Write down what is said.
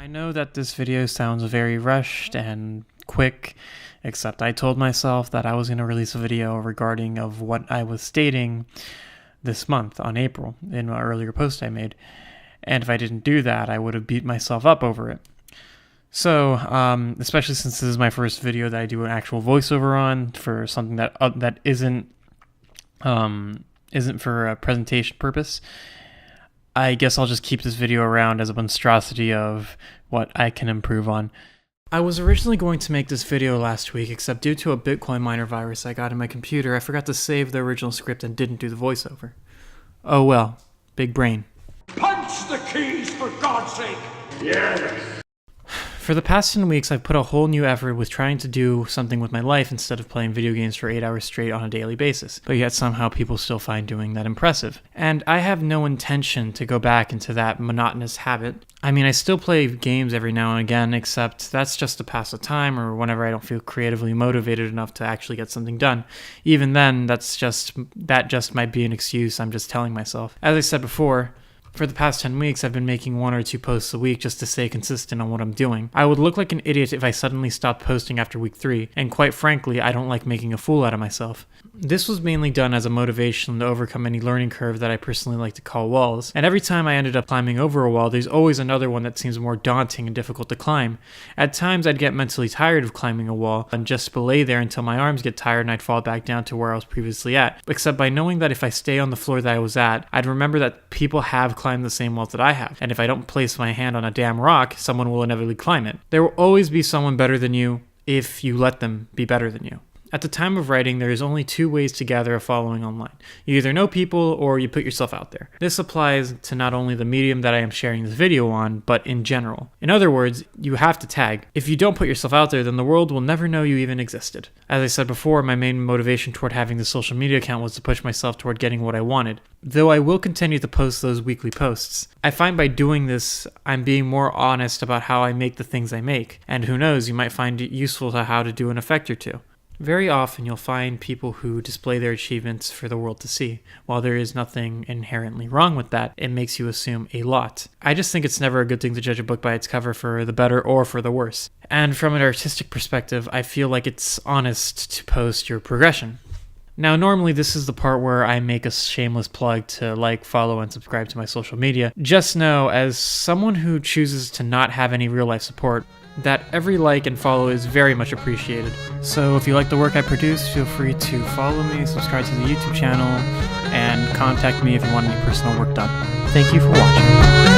I know that this video sounds very rushed and quick, except I told myself that I was going to release a video regarding of what I was stating this month on April in an earlier post I made. And if I didn't do that, I would have beat myself up over it. So, especially since this is my first video that I do an actual voiceover on for something that isn't for a presentation purpose, I guess I'll just keep this video around as a monstrosity of what I can improve on. I was originally going to make this video last week, except due to a Bitcoin miner virus I got in my computer, I forgot to save the original script and didn't do the voiceover. Oh well, big brain. Punch the keys, for God's sake! Yes! For the past 10 weeks, I've put a whole new effort with trying to do something with my life instead of playing video games for 8 hours straight on a daily basis, but yet somehow people still find doing that impressive. And I have no intention to go back into that monotonous habit. I mean, I still play games every now and again, except that's just to pass the time or whenever I don't feel creatively motivated enough to actually get something done. Even then, that just might be an excuse I'm just telling myself. As I said before, for the past 10 weeks, I've been making 1 or 2 posts a week just to stay consistent on what I'm doing. I would look like an idiot if I suddenly stopped posting after week 3, and quite frankly, I don't like making a fool out of myself. This was mainly done as a motivation to overcome any learning curve that I personally like to call walls, and every time I ended up climbing over a wall, there's always another one that seems more daunting and difficult to climb. At times, I'd get mentally tired of climbing a wall and just belay there until my arms get tired and I'd fall back down to where I was previously at, except by knowing that if I stay on the floor that I was at, I'd remember that people have climbed the same walls that I have, and if I don't place my hand on a damn rock, someone will inevitably climb it. There will always be someone better than you if you let them be better than you. At the time of writing, there is only 2 ways to gather a following online. You either know people or you put yourself out there. This applies to not only the medium that I am sharing this video on, but in general. In other words, you have to tag. If you don't put yourself out there, then the world will never know you even existed. As I said before, my main motivation toward having the social media account was to push myself toward getting what I wanted. Though I will continue to post those weekly posts. I find by doing this, I'm being more honest about how I make the things I make. And who knows, you might find it useful to how to do an effect or two. Very often you'll find people who display their achievements for the world to see. While there is nothing inherently wrong with that, it makes you assume a lot. I just think it's never a good thing to judge a book by its cover for the better or for the worse. And from an artistic perspective, I feel like it's honest to post your progression. Now, normally this is the part where I make a shameless plug to like, follow, and subscribe to my social media. Just know, as someone who chooses to not have any real-life support, that every like and follow is very much appreciated. So if you like the work I produce, feel free to follow me, subscribe to the YouTube channel, and contact me if you want any personal work done. Thank you for watching.